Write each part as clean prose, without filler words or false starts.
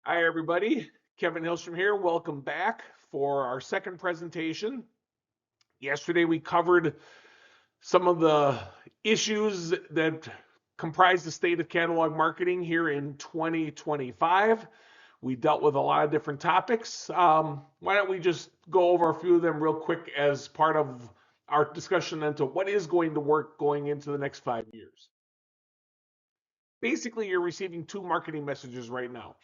Hi, everybody. Kevin Hillstrom here. Welcome back for our second presentation. Yesterday, we covered some of the issues that comprise the state of catalog marketing here in 2025. We dealt with a lot of different topics. Why don't we just go over a few of them real quick as part of our discussion into what is going to work going into the next 5 years. Basically, you're receiving two marketing messages right now.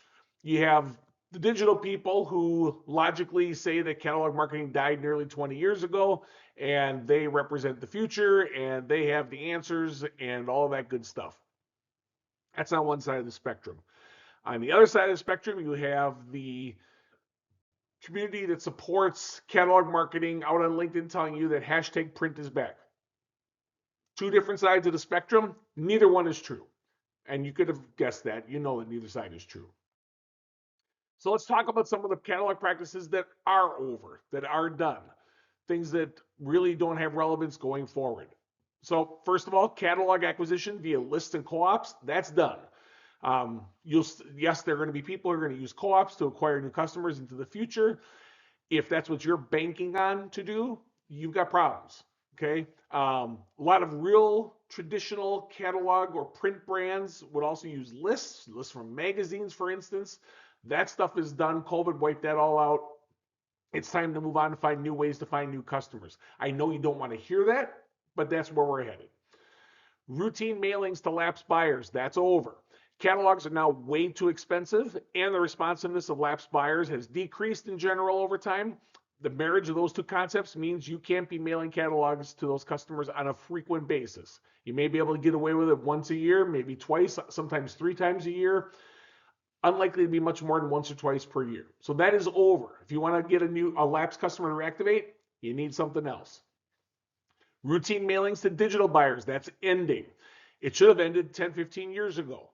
You have the digital people who logically say that catalog marketing died nearly 20 years ago and they represent the future and they have the answers and all of that good stuff. That's on one side of the spectrum. On the other side of the spectrum, you have the community that supports catalog marketing out on LinkedIn telling you that hashtag print is back. Two different sides of the spectrum, neither one is true. And you could have guessed that. You know that neither side is true. So let's talk about some of the catalog practices that are over, that are done, things that really don't have relevance going forward. So first of all, catalog acquisition via lists and co-ops, that's done. Yes, there are going to be people who are going to use co-ops to acquire new customers into the future. If that's what you're banking on to do, you've got problems. Okay. A lot of real traditional catalog or print brands would also use lists from magazines, for instance. That stuff is done. COVID wiped that all out. It's time to move on to find new ways to find new customers. I know you don't want to hear that, but that's where we're headed. Routine mailings to lapsed buyers, that's over. Catalogs are now way too expensive, and the responsiveness of lapsed buyers has decreased in general over time. The marriage of those two concepts means you can't be mailing catalogs to those customers on a frequent basis. You may be able to get away with it once a year, maybe twice, sometimes 3 times a year. Unlikely to be much more than once or twice per year. So that is over. If you want to get a lapsed customer to reactivate, you need something else. Routine mailings to digital buyers, that's ending. It should have ended 10, 15 years ago.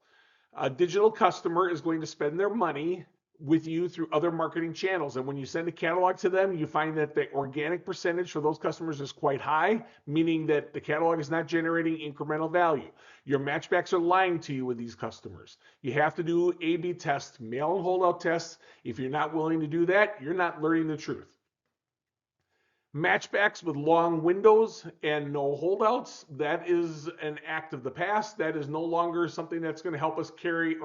A digital customer is going to spend their money with you through other marketing channels. And when you send a catalog to them, you find that the organic percentage for those customers is quite high, meaning that the catalog is not generating incremental value. Your matchbacks are lying to you with these customers. You have to do A/B tests, mail and holdout tests. If you're not willing to do that, you're not learning the truth. Matchbacks with long windows and no holdouts, that is an act of the past. That is no longer something that's going to help us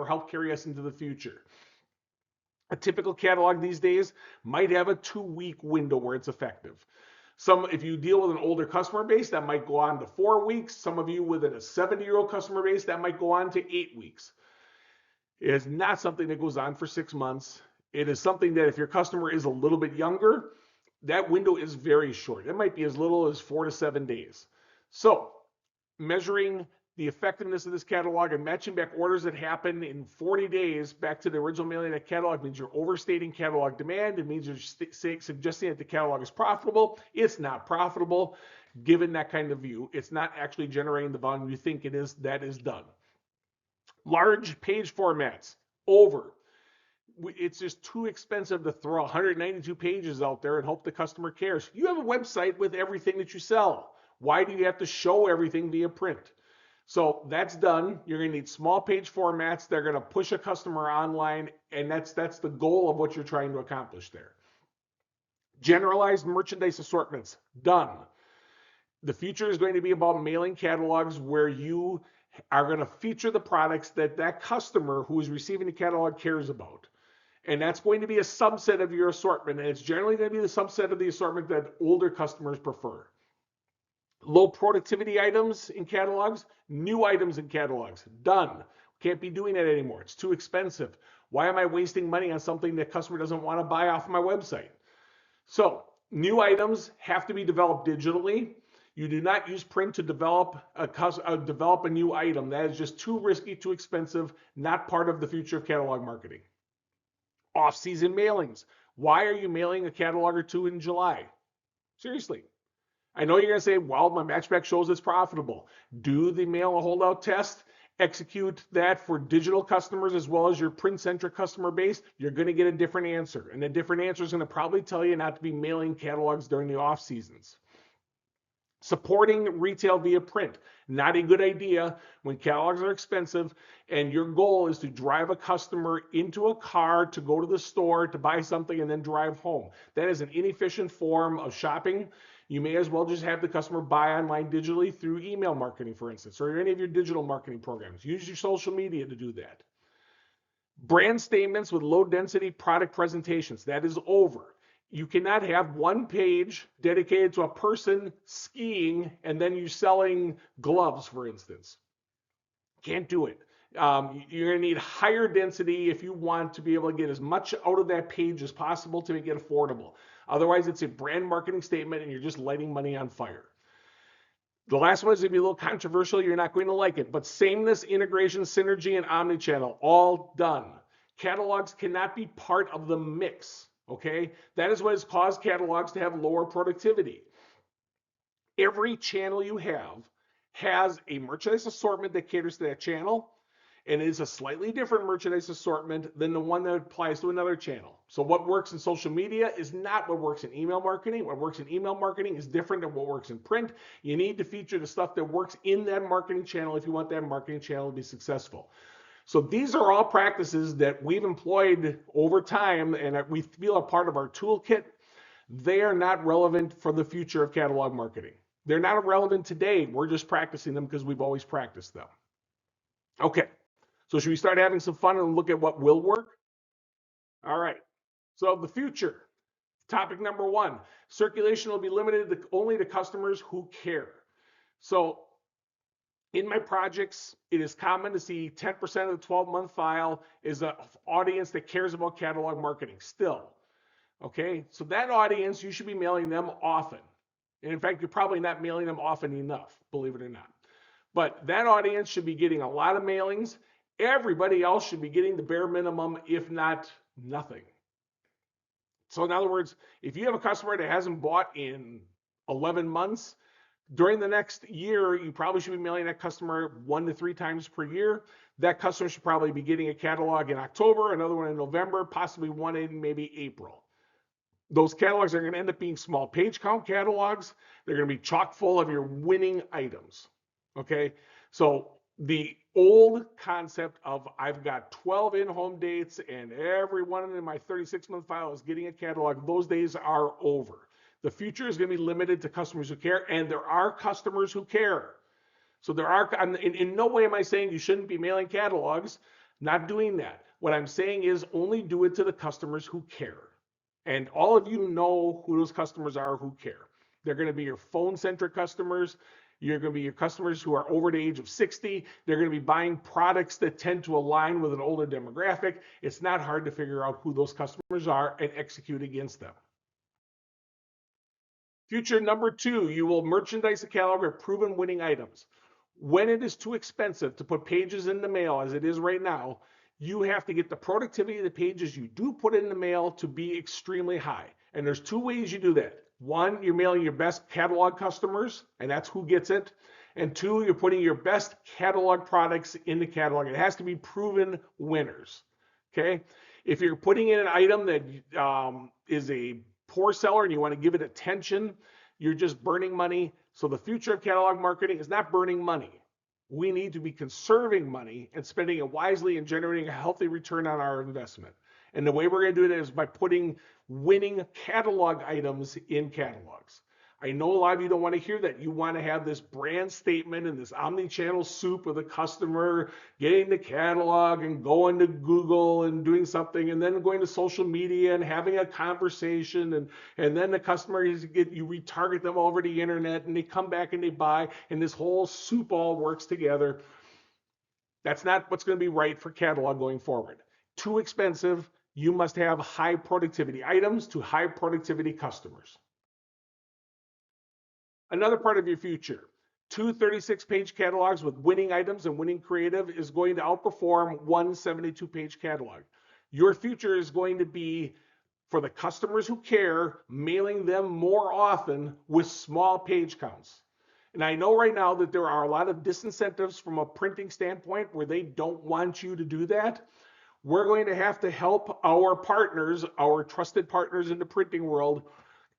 help carry us into the future. A typical catalog these days might have a 2-week window where it's effective. If you deal with an older customer base, that might go on to 4 weeks. Some of you with a 70-year-old customer base, that might go on to 8 weeks. It is not something that goes on for 6 months. It is something that if your customer is a little bit younger, that window is very short. It might be as little as 4 to 7 days. So measuring the effectiveness of this catalog and matching back orders that happen in 40 days back to the original mailing of that catalog means you're overstating catalog demand. It means you're suggesting that the catalog is profitable. It's not profitable. Given that kind of view, it's not actually generating the volume you think it is. That is done. Large page formats, over. It's just too expensive to throw 192 pages out there and hope the customer cares. You have a website with everything that you sell. Why do you have to show everything via print? So that's done. You're going to need small page formats. They're going to push a customer online, and that's the goal of what you're trying to accomplish there. Generalized merchandise assortments, done. The future is going to be about mailing catalogs where you are going to feature the products that customer who is receiving the catalog cares about. And that's going to be a subset of your assortment, and it's generally going to be the subset of the assortment that older customers prefer. Low productivity items in catalogs, new items in catalogs, done. Can't be doing that anymore. It's too expensive. Why am I wasting money on something that customer doesn't want to buy off my website? So new items have to be developed digitally. You do not use print to develop a new item. That is just too risky, too expensive, not part of the future of catalog marketing. Off-season mailings. Why are you mailing a catalog or two in July? Seriously. I know you're going to say, well, my matchback shows it's profitable. Do the mail and holdout test. Execute that for digital customers as well as your print-centric customer base. You're going to get a different answer. And the different answer is going to probably tell you not to be mailing catalogs during the off seasons. Supporting retail via print, not a good idea when catalogs are expensive and your goal is to drive a customer into a car to go to the store to buy something and then drive home. That is an inefficient form of shopping. You may as well just have the customer buy online digitally through email marketing, for instance, or any of your digital marketing programs. Use your social media to do that. Brand statements with low density product presentations, that is over. You cannot have one page dedicated to a person skiing and then you're selling gloves, for instance. Can't do it. You're going to need higher density if you want to be able to get as much out of that page as possible to make it affordable. Otherwise, it's a brand marketing statement and you're just lighting money on fire. The last one is going to be a little controversial. You're not going to like it, but sameness, integration, synergy, and omnichannel, all done. Catalogs cannot be part of the mix. Okay, that is what has caused catalogs to have lower productivity. Every channel you have has a merchandise assortment that caters to that channel, and it is a slightly different merchandise assortment than the one that applies to another channel. So what works in social media is not what works in email marketing. What works in email marketing is different than what works in print. You need to feature the stuff that works in that marketing channel if you want that marketing channel to be successful. So these are all practices that we've employed over time and that we feel are part of our toolkit. They are not relevant for the future of catalog marketing. They're not relevant today. We're just practicing them because we've always practiced them. Okay, so should we start having some fun and look at what will work? All right, so the future. Topic number one, circulation will be limited only to customers who care. So in my projects, it is common to see 10% of the 12-month file is an audience that cares about catalog marketing still. Okay, so that audience, you should be mailing them often. And in fact, you're probably not mailing them often enough, believe it or not. But that audience should be getting a lot of mailings. Everybody else should be getting the bare minimum, if not nothing. So in other words, if you have a customer that hasn't bought in 11 months, during the next year, you probably should be mailing that customer 1 to 3 times per year. That customer should probably be getting a catalog in October, another one in November, possibly one in maybe April. Those catalogs are going to end up being small page count catalogs. They're going to be chock full of your winning items. Okay, so the old concept of I've got 12 in-home dates and every one in my 36-month file is getting a catalog, those days are over. The future is going to be limited to customers who care, and there are customers who care. So there are, in no way am I saying you shouldn't be mailing catalogs, not doing that. What I'm saying is only do it to the customers who care. And all of you know who those customers are who care. They're going to be your phone-centric customers. You're going to be your customers who are over the age of 60. They're going to be buying products that tend to align with an older demographic. It's not hard to figure out who those customers are and execute against them. Future number 2, you will merchandise a catalog of proven winning items. When it is too expensive to put pages in the mail, as it is right now, you have to get the productivity of the pages you do put in the mail to be extremely high. And there's 2 ways you do that. 1, you're mailing your best catalog customers, and that's who gets it. And 2, you're putting your best catalog products in the catalog. It has to be proven winners. Okay? If you're putting in an item that is a poor seller and you want to give it attention, you're just burning money. So the future of catalog marketing is not burning money. We need to be conserving money and spending it wisely and generating a healthy return on our investment. And the way we're going to do that is by putting winning catalog items in catalogs. I know a lot of you don't want to hear that. You want to have this brand statement and this omni-channel soup of the customer getting the catalog and going to Google and doing something and then going to social media and having a conversation and then the customer you retarget them over the internet and they come back and they buy and this whole soup all works together. That's not what's going to be right for catalog going forward. Too expensive. You must have high productivity items to high productivity customers. Another part of your future, 2 36-page catalogs with winning items and winning creative is going to outperform one 72-page catalog. Your future is going to be, for the customers who care, mailing them more often with small page counts. And I know right now that there are a lot of disincentives from a printing standpoint where they don't want you to do that. We're going to have to help our partners, our trusted partners in the printing world,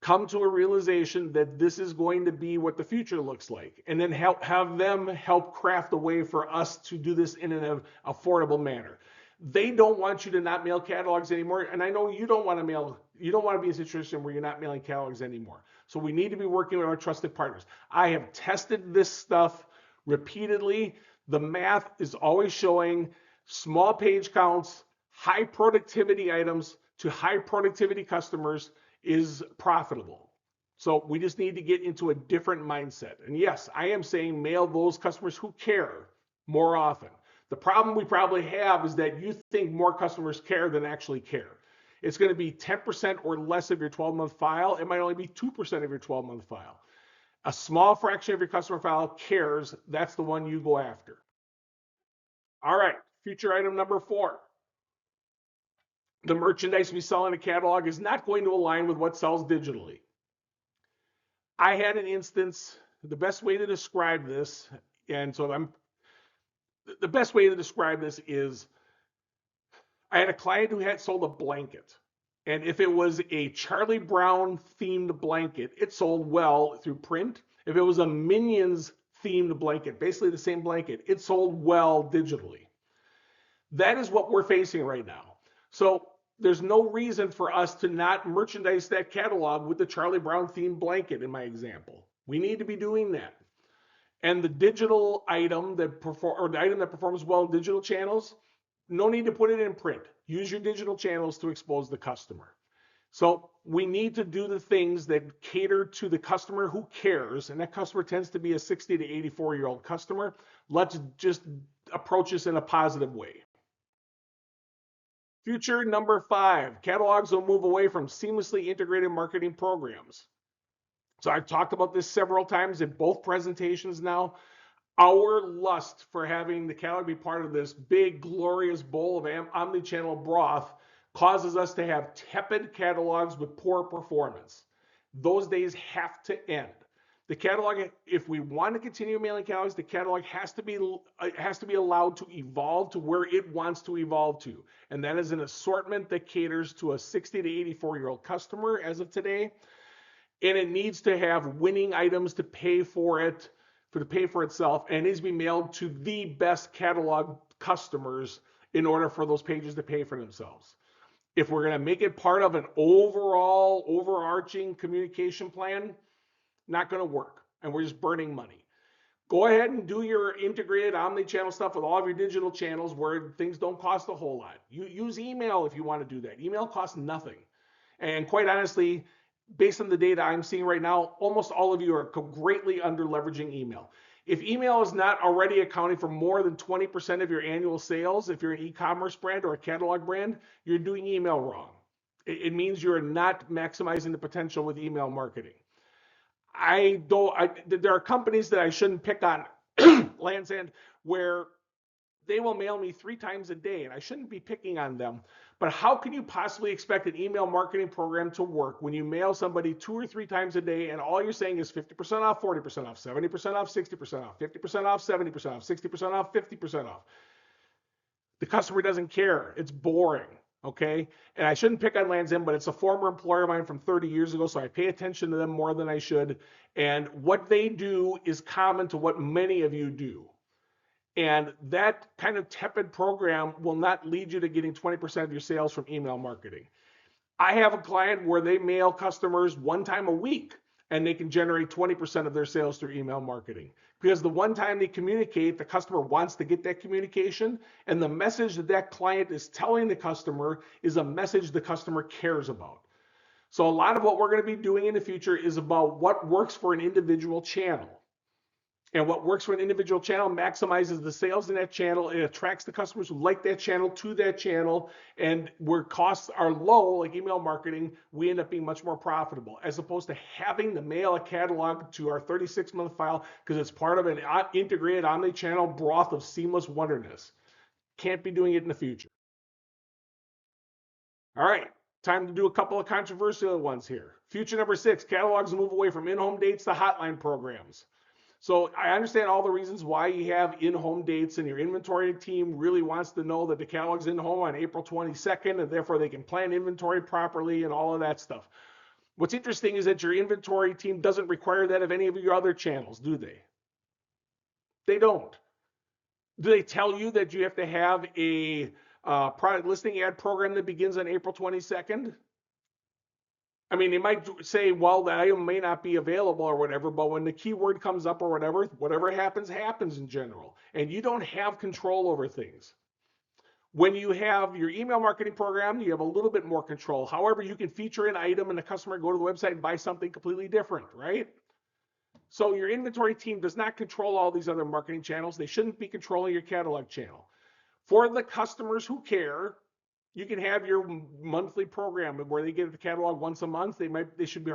come to a realization that this is going to be what the future looks like, and then have them help craft a way for us to do this in an affordable manner. They don't want you to not mail catalogs anymore, and I know you don't want to be in a situation where you're not mailing catalogs anymore. So we need to be working with our trusted partners. I have tested this stuff repeatedly. The math is always showing small page counts, high productivity items to high productivity customers is profitable. So we just need to get into a different mindset. And yes, I am saying mail those customers who care more often. The problem we probably have is that you think more customers care than actually care. It's going to be 10% or less of your 12-month file. It might only be 2% of your 12-month file. A small fraction of your customer file cares. That's the one you go after. All right, future item number 4. The merchandise we sell in a catalog is not going to align with what sells digitally. I had an instance, the best way to describe this, the best way to describe this is I had a client who had sold a blanket. And if it was a Charlie Brown themed blanket, it sold well through print. If it was a Minions themed blanket, basically the same blanket, it sold well digitally. That is what we're facing right now. So there's no reason for us to not merchandise that catalog with the Charlie Brown themed blanket in my example. We need to be doing that. And the digital item that performs well in digital channels, no need to put it in print. Use your digital channels to expose the customer. So we need to do the things that cater to the customer who cares, and that customer tends to be a 60 to 84-year-old customer. Let's just approach this in a positive way. Future number 5, catalogs will move away from seamlessly integrated marketing programs. So I've talked about this several times in both presentations now. Our lust for having the catalog be part of this big, glorious bowl of omni-channel broth causes us to have tepid catalogs with poor performance. Those days have to end. The catalog, if we want to continue mailing catalogs, the catalog has to be allowed to evolve to where it wants to evolve to. And that is an assortment that caters to a 60 to 84-year-old customer as of today. And it needs to have winning items to pay for itself, and it needs to be mailed to the best catalog customers in order for those pages to pay for themselves. If we're going to make it part of an overall overarching communication plan, not going to work, and we're just burning money. Go ahead and do your integrated omni-channel stuff with all of your digital channels where things don't cost a whole lot. You use email if you want to do that. Email costs nothing. And quite honestly, based on the data I'm seeing right now, almost all of you are greatly under leveraging email. If email is not already accounting for more than 20% of your annual sales, if you're an e-commerce brand or a catalog brand, you're doing email wrong. It means you're not maximizing the potential with email marketing. There are companies that I shouldn't pick on, Land's End, where they will mail me 3 times a day, and I shouldn't be picking on them. But how can you possibly expect an email marketing program to work when you mail somebody 2 or 3 times a day and all you're saying is 50% off, 40% off, 70% off, 60% off, 50% off, 70% off, 60% off, 50% off? The customer doesn't care. It's boring. Okay, and I shouldn't pick on Land's End, but it's a former employer of mine from 30 years ago, so I pay attention to them more than I should. And what they do is common to what many of you do. And that kind of tepid program will not lead you to getting 20% of your sales from email marketing. I have a client where they mail customers 1 time a week, and they can generate 20% of their sales through email marketing. Because the one time they communicate, the customer wants to get that communication, and the message that client is telling the customer is a message the customer cares about. So a lot of what we're going to be doing in the future is about what works for an individual channel. And what works for an individual channel maximizes the sales in that channel. It attracts the customers who like that channel to that channel. And where costs are low, like email marketing, we end up being much more profitable, as opposed to having to mail a catalog to our 36-month file because it's part of an integrated omni-channel broth of seamless wonderness. Can't be doing it in the future. All right, time to do a couple of controversial ones here. Future number 6, catalogs move away from in-home dates to hotline programs. So I understand all the reasons why you have in-home dates, and your inventory team really wants to know that the catalog's in home on April 22nd, and therefore they can plan inventory properly and all of that stuff. What's interesting is that your inventory team doesn't require that of any of your other channels, do they? They don't. Do they tell you that you have to have a product listing ad program that begins on April 22nd? I mean, they might say, well, that item may not be available or whatever, but when the keyword comes up or whatever happens, happens in general. And you don't have control over things. When you have your email marketing program, you have a little bit more control. However, you can feature an item and the customer go to the website and buy something completely different, right? So your inventory team does not control all these other marketing channels. They shouldn't be controlling your catalog channel. For the customers who care, you can have your monthly program where they get the catalog once a month. They should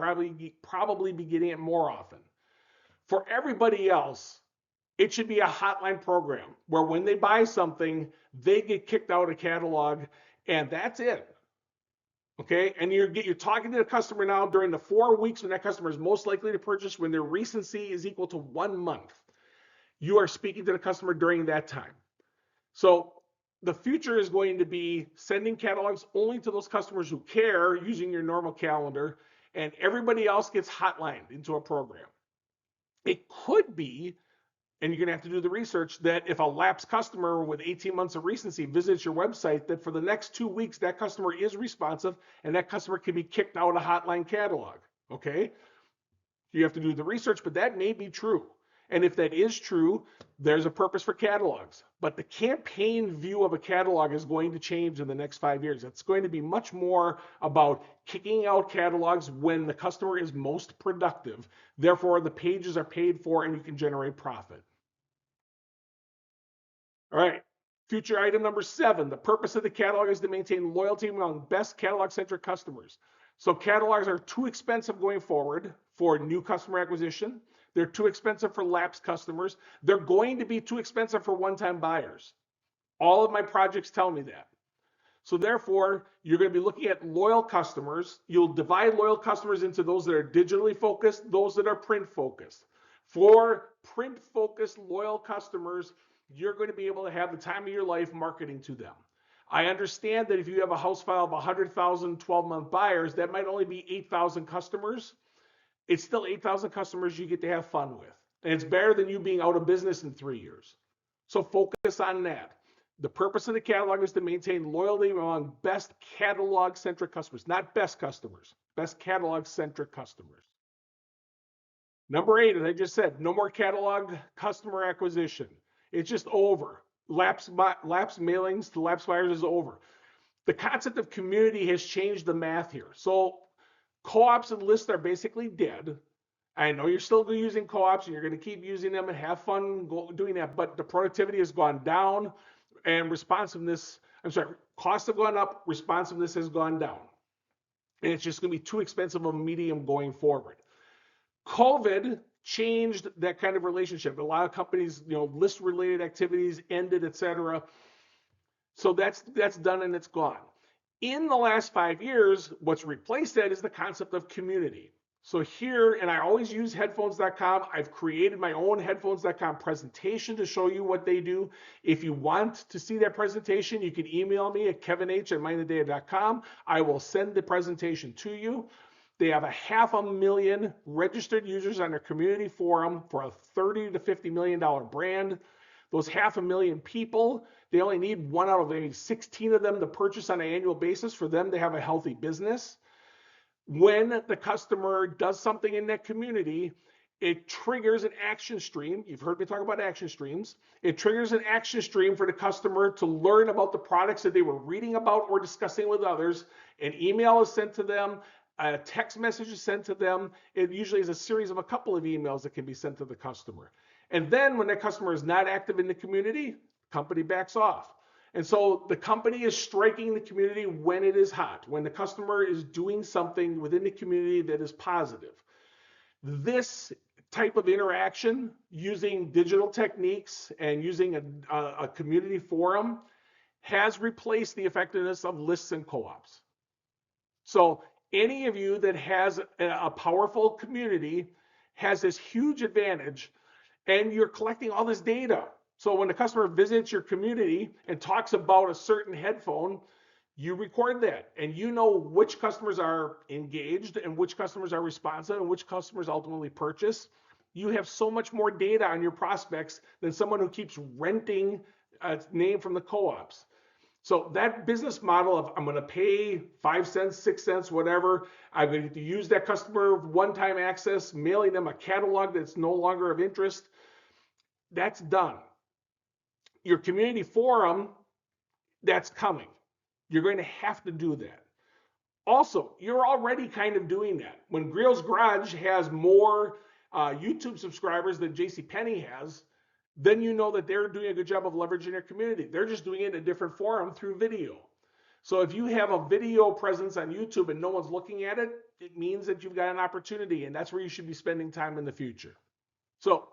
probably be getting it more often. For everybody else, it should be a hotline program where when they buy something, they get kicked out of catalog, and that's it. Okay, and you're talking to the customer now during the 4 weeks when that customer is most likely to purchase, when their recency is equal to 1 month. You are speaking to the customer during that time. So the future is going to be sending catalogs only to those customers who care using your normal calendar, and everybody else gets hotlined into a program. It could be, and you're going to have to do the research, that if a lapsed customer with 18 months of recency visits your website, that for the next 2 weeks, that customer is responsive and that customer can be kicked out of hotline catalog. Okay? You have to do the research, but that may be true. And if that is true, there's a purpose for catalogs. But the campaign view of a catalog is going to change in the next 5 years. It's going to be much more about kicking out catalogs when the customer is most productive. Therefore, the pages are paid for and you can generate profit. All right. Future item number 7. The purpose of the catalog is to maintain loyalty among best catalog-centric customers. So catalogs are too expensive going forward for new customer acquisition. They're too expensive for lapsed customers. They're going to be too expensive for one-time buyers. All of my projects tell me that. So therefore, you're going to be looking at loyal customers. You'll divide loyal customers into those that are digitally focused, those that are print focused. For print focused loyal customers, you're going to be able to have the time of your life marketing to them. I understand that if you have a house file of 100,000 12-month buyers, that might only be 8,000 customers. It's still 8,000 customers you get to have fun with. And it's better than you being out of business in 3 years. So focus on that. The purpose of the catalog is to maintain loyalty among best catalog-centric customers, not best customers, best catalog-centric customers. Number 8, as I just said, no more catalog customer acquisition. It's just over. Lapsed mailings to lapsed buyers is over. The concept of community has changed the math here. So co-ops and lists are basically dead. I know you're still using co-ops and you're going to keep using them and have fun doing that, but the productivity has gone down and costs have gone up, responsiveness has gone down. And it's just going to be too expensive of a medium going forward. COVID changed that kind of relationship. A lot of companies, list-related activities ended, etc. So that's done and it's gone. In the last 5 years, what's replaced that is the concept of community. So here, and I always use headphones.com. I've created my own headphones.com presentation to show you what they do. If you want to see that presentation, you can email me at kevinh@mindthedata.com. I will send the presentation to you. They have 500,000 registered users on their community forum for a $30 to $50 million brand. Those 500,000 people, they only need 1 out of maybe 16 of them to purchase on an annual basis for them to have a healthy business. When the customer does something in that community, it triggers an action stream. You've heard me talk about action streams. It triggers an action stream for the customer to learn about the products that they were reading about or discussing with others. An email is sent to them. A text message is sent to them. It usually is a series of a couple of emails that can be sent to the customer. And then when that customer is not active in the community, company backs off. And so the company is striking the community when it is hot, when the customer is doing something within the community that is positive. This type of interaction using digital techniques and using a community forum has replaced the effectiveness of lists and co-ops. So any of you that has a powerful community has this huge advantage, and you're collecting all this data. So when the customer visits your community and talks about a certain headphone, You record that, and you know which customers are engaged and which customers are responsive and which customers ultimately purchase. You have so much more data on your prospects than someone who keeps renting a name from the co-ops. So that business model of I'm going to pay 5 cents, 6 cents, whatever, I'm going to use that customer one-time access, mailing them a catalog that's no longer of interest, that's done. Your community forum, that's coming. You're going to have to do that. Also, you're already kind of doing that. When Grill's Garage has more YouTube subscribers than JCPenney has, then you know that they're doing a good job of leveraging their community. They're just doing it in a different forum through video. So if you have a video presence on YouTube and no one's looking at it, it means that you've got an opportunity, and that's where you should be spending time in the future. So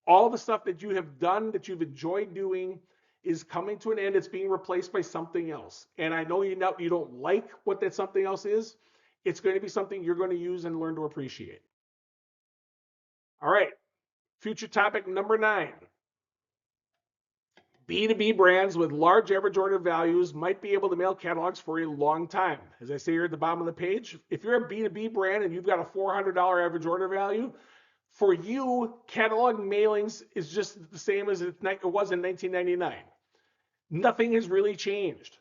all the stuff that you have done, that you've enjoyed doing, is coming to an end. It's being replaced by something else. And I know you don't like what that something else is. It's going to be something you're going to use and learn to appreciate. All right, future topic number 9. B2B brands with large average order values might be able to mail catalogs for a long time. As I say here at the bottom of the page, if you're a B2B brand and you've got a $400 average order value, for you, catalog mailings is just the same as it was in 1999. Nothing has really changed.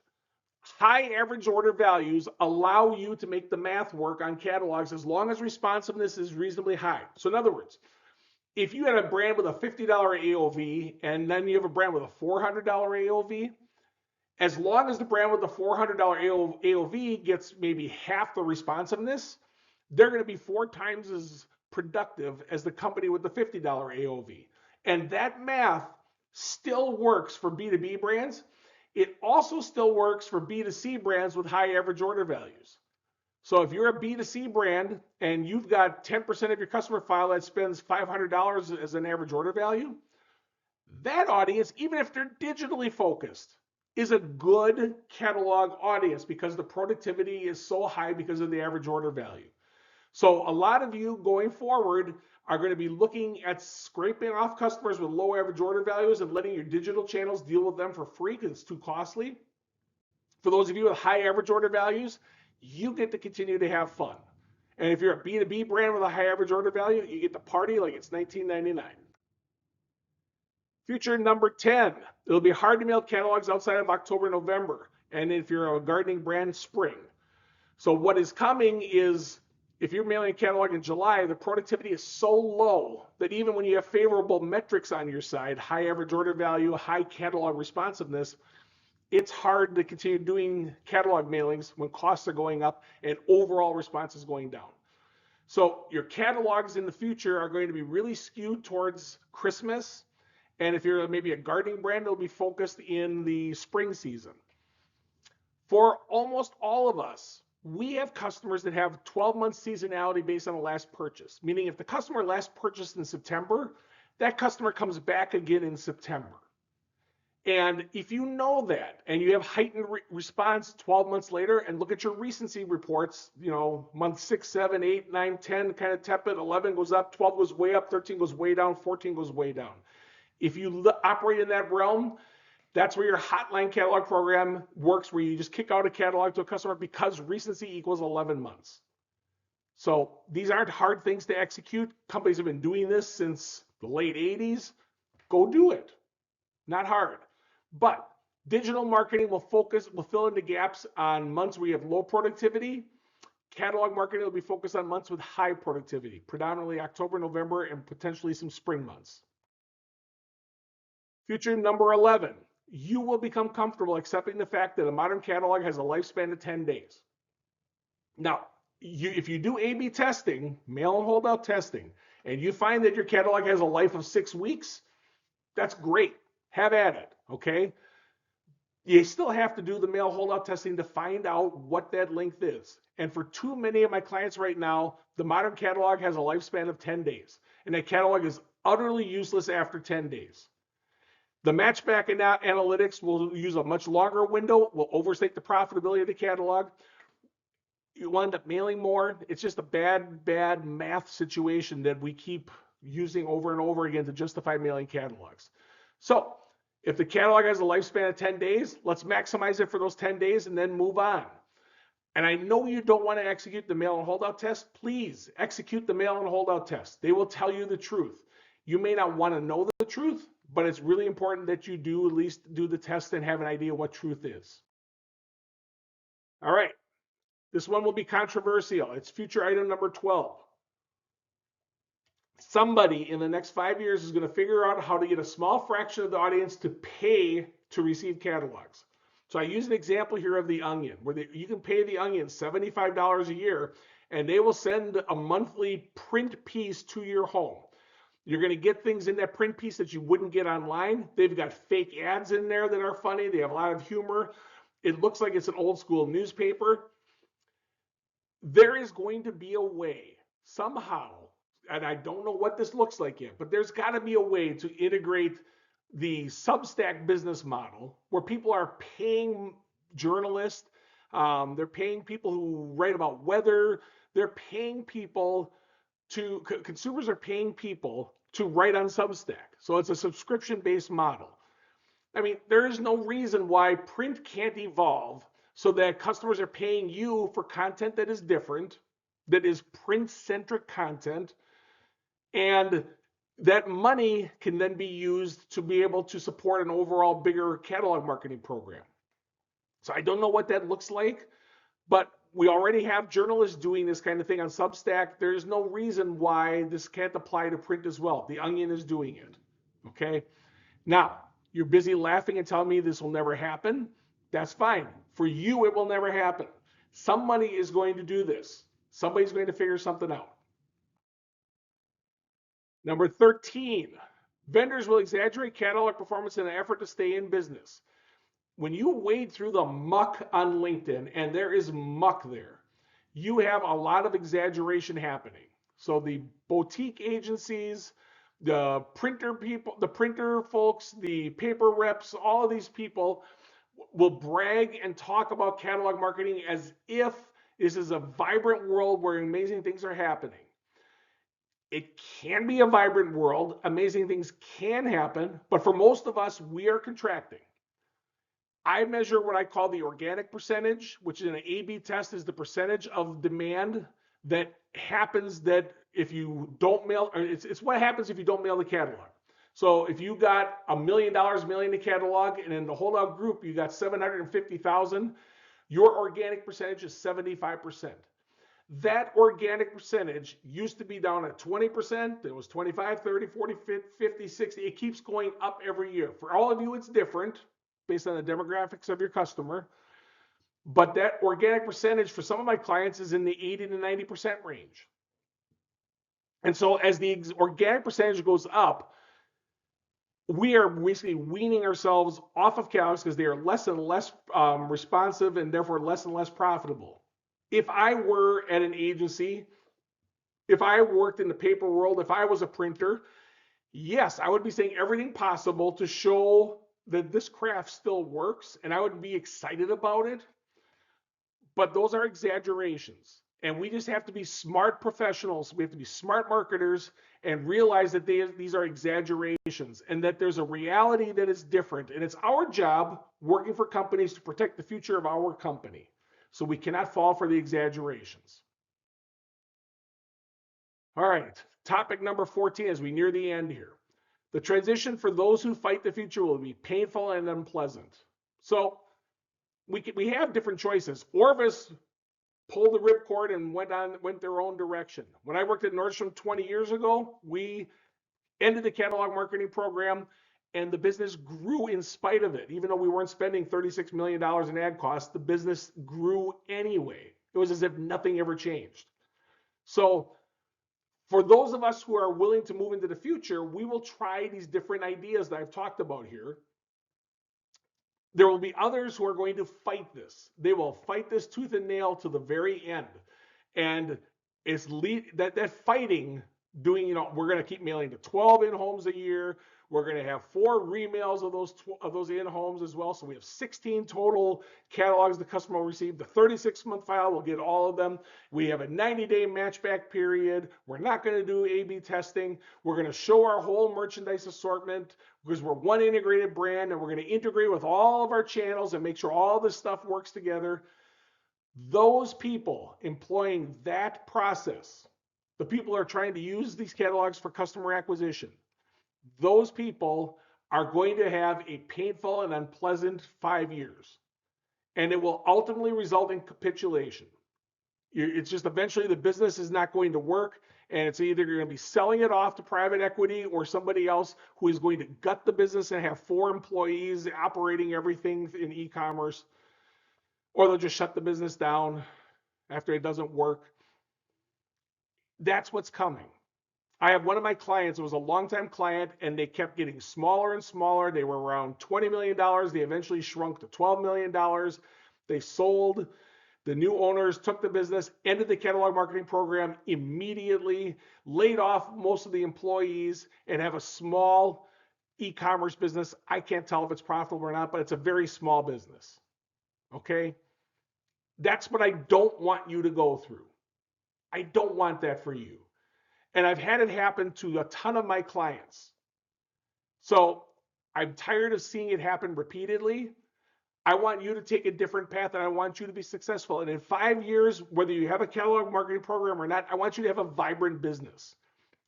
High average order values allow you to make the math work on catalogs as long as responsiveness is reasonably high. So in other words, if you had a brand with a $50 AOV and then you have a brand with a $400 AOV, as long as the brand with the $400 AOV gets maybe half the responsiveness, they're going to be 4 times as productive as the company with the $50 AOV. And that math still works for B2B brands. It also still works for B2C brands with high average order values. So if you're a B2C brand and you've got 10% of your customer file that spends $500 as an average order value, that audience, even if they're digitally focused, is a good catalog audience because the productivity is so high because of the average order value. So a lot of you going forward are going to be looking at scraping off customers with low average order values and letting your digital channels deal with them for free because it's too costly. For those of you with high average order values, you get to continue to have fun. And if you're a B2B brand with a high average order value, you get to party like it's 1999. Future number 10, it'll be hard to mail catalogs outside of October, November. And if you're a gardening brand, spring. So what is coming is, if you're mailing a catalog in July, the productivity is so low that even when you have favorable metrics on your side, high average order value, high catalog responsiveness, it's hard to continue doing catalog mailings when costs are going up and overall response is going down. So your catalogs in the future are going to be really skewed towards Christmas. And if you're maybe a gardening brand, it'll be focused in the spring season. For almost all of us, we have customers that have 12-month seasonality based on the last purchase, meaning if the customer last purchased in September, that customer comes back again in September. And if you know that and you have heightened response 12 months later, and look at your recency reports, month 6, 7, 8, 9, 10 kind of tepid, 11 goes up, 12 goes way up, 13 goes way down, 14 goes way down. If you operate in that realm, that's where your hotline catalog program works, where you just kick out a catalog to a customer because recency equals 11 months. So these aren't hard things to execute. Companies have been doing this since the late 80s. Go do it. Not hard. But digital marketing will fill in the gaps on months where you have low productivity. Catalog marketing will be focused on months with high productivity, predominantly October, November, and potentially some spring months. Future number 11, you will become comfortable accepting the fact that a modern catalog has a lifespan of 10 days. Now, if you do A/B testing, mail and holdout testing, and you find that your catalog has a life of 6 weeks, that's great. Have at it, okay? You still have to do the mail holdout testing to find out what that length is. And for too many of my clients right now, the modern catalog has a lifespan of 10 days. And that catalog is utterly useless after 10 days. The matchback analytics will use a much longer window, will overstate the profitability of the catalog. You'll end up mailing more. It's just a bad math situation that we keep using over and over again to justify mailing catalogs. So If the catalog has a lifespan of 10 days, let's maximize it for those 10 days and then move on. And I know you don't want to execute the mail and holdout test. Please execute the mail and holdout test. They will tell you the truth. You may not want to know the truth, but it's really important that you do at least do the test and have an idea what truth is. All right. This one will be controversial. It's future item number 12. Somebody in the next 5 years is going to figure out how to get a small fraction of the audience to pay to receive catalogs. So I use an example here of The Onion, where you can pay The Onion $75 a year, and they will send a monthly print piece to your home. You're going to get things in that print piece that you wouldn't get online. They've got fake ads in there that are funny. They have a lot of humor. It looks like it's an old school newspaper. There is going to be a way, somehow, and I don't know what this looks like yet, but there's got to be a way to integrate the Substack business model where people are paying journalists, they're paying people who write about weather, they're paying people to, consumers are paying people to write on Substack. So it's a subscription-based model. I mean, there is no reason why print can't evolve so that customers are paying you for content that is different, that is print-centric content, and that money can then be used to be able to support an overall bigger catalog marketing program. So I don't know what that looks like, but we already have journalists doing this kind of thing on Substack. There's no reason why this can't apply to print as well. The Onion is doing it, okay? Now, you're busy laughing and telling me this will never happen. That's fine. For you, it will never happen. Somebody is going to do this. Somebody's going to figure something out. Number 13, vendors will exaggerate catalog performance in an effort to stay in business. When you wade through the muck on LinkedIn, and there is muck there, you have a lot of exaggeration happening. So the boutique agencies, the printer people, the printer folks, the paper reps, all of these people will brag and talk about catalog marketing as if this is a vibrant world where amazing things are happening. It can be a vibrant world. Amazing things can happen, but for most of us, we are contracting. I measure what I call the organic percentage, which in an A/B test is the percentage of demand that happens that if you don't mail, or it's what happens if you don't mail the catalog. So if you got $1 million mailing the catalog, and in the holdout group you got 750,000, your organic percentage is 75%. That organic percentage used to be down at 20%. It was 25, 30, 40, 50, 60. It keeps going up every year. For all of you, it's different based on the demographics of your customer. But that organic percentage for some of my clients is in the 80 to 90% range. And so as the organic percentage goes up, we are basically weaning ourselves off of catalogs because they are less and less responsive and therefore less and less profitable. If I were at an agency, if I worked in the paper world, if I was a printer, yes, I would be saying everything possible to show that this craft still works, and I would be excited about it. But those are exaggerations. And we just have to be smart professionals. We have to be smart marketers and realize that these are exaggerations and that there's a reality that is different. And it's our job working for companies to protect the future of our company. So we cannot fall for the exaggerations. All right, topic number 14 as we near the end here. The transition for those who fight the future will be painful and unpleasant. So we have different choices. Orvis pulled the ripcord and went their own direction. When I worked at Nordstrom 20 years ago, we ended the catalog marketing program and the business grew in spite of it. Even though we weren't spending $36 million in ad costs, the business grew anyway. It was as if nothing ever changed. So for those of us who are willing to move into the future, we will try these different ideas that I've talked about here. There will be others who are going to fight this. They will fight this tooth and nail to the very end. And it's that fighting, doing, we're going to keep mailing to 12 in homes a year. We're going to have 4 remails of those in-homes as well. So we have 16 total catalogs the customer will receive. The 36-month file will get all of them. We have a 90-day matchback period. We're not going to do A/B testing. We're going to show our whole merchandise assortment because we're one integrated brand, and we're going to integrate with all of our channels and make sure all this stuff works together. Those people employing that process, the people who are trying to use these catalogs for customer acquisition, those people are going to have a painful and unpleasant 5 years. And it will ultimately result in capitulation. It's just eventually the business is not going to work, and it's either you're going to be selling it off to private equity or somebody else who is going to gut the business and have 4 employees operating everything in e-commerce, or they'll just shut the business down after it doesn't work. That's what's coming. I have one of my clients, it was a longtime client, and they kept getting smaller and smaller. They were around $20 million. They eventually shrunk to $12 million. They sold. The new owners took the business, ended the catalog marketing program immediately, laid off most of the employees, and have a small e-commerce business. I can't tell if it's profitable or not, but it's a very small business. Okay? That's what I don't want you to go through. I don't want that for you. And I've had it happen to a ton of my clients. So I'm tired of seeing it happen repeatedly. I want you to take a different path, and I want you to be successful. And in 5 years, whether you have a catalog marketing program or not, I want you to have a vibrant business,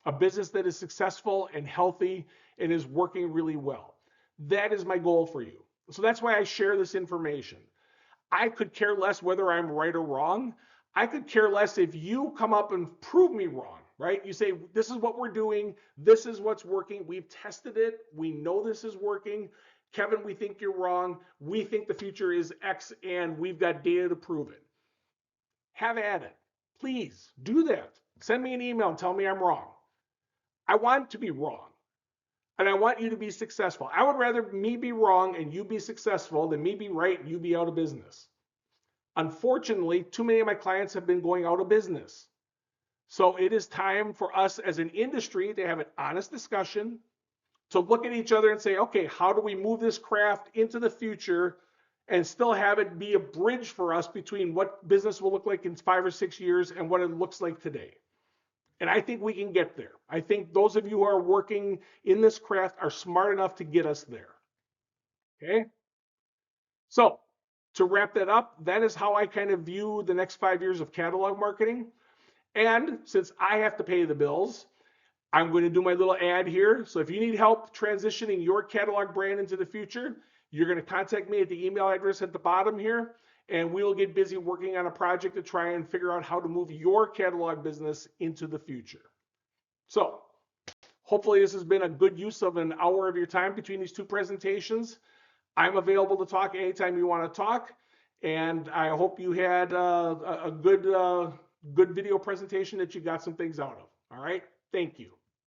a business that is successful and healthy and is working really well. That is my goal for you. So that's why I share this information. I could care less whether I'm right or wrong. I could care less if you come up and prove me wrong, right? You say, this is what we're doing. This is what's working. We've tested it. We know this is working. Kevin, we think you're wrong. We think the future is X, and we've got data to prove it. Have at it. Please do that. Send me an email and tell me I'm wrong. I want to be wrong, and I want you to be successful. I would rather me be wrong and you be successful than me be right and you be out of business. Unfortunately, too many of my clients have been going out of business. So it is time for us as an industry to have an honest discussion, to look at each other and say, okay, how do we move this craft into the future and still have it be a bridge for us between what business will look like in 5 or 6 years and what it looks like today? And I think we can get there. I think those of you who are working in this craft are smart enough to get us there. Okay? So to wrap that up, that is how I kind of view the next 5 years of catalog marketing. And since I have to pay the bills, I'm going to do my little ad here. So if you need help transitioning your catalog brand into the future, you're going to contact me at the email address at the bottom here, and we'll get busy working on a project to try and figure out how to move your catalog business into the future. So hopefully this has been a good use of an hour of your time between these 2 presentations. I'm available to talk anytime you want to talk, and I hope you had a good video presentation that you got some things out of. All right, thank you.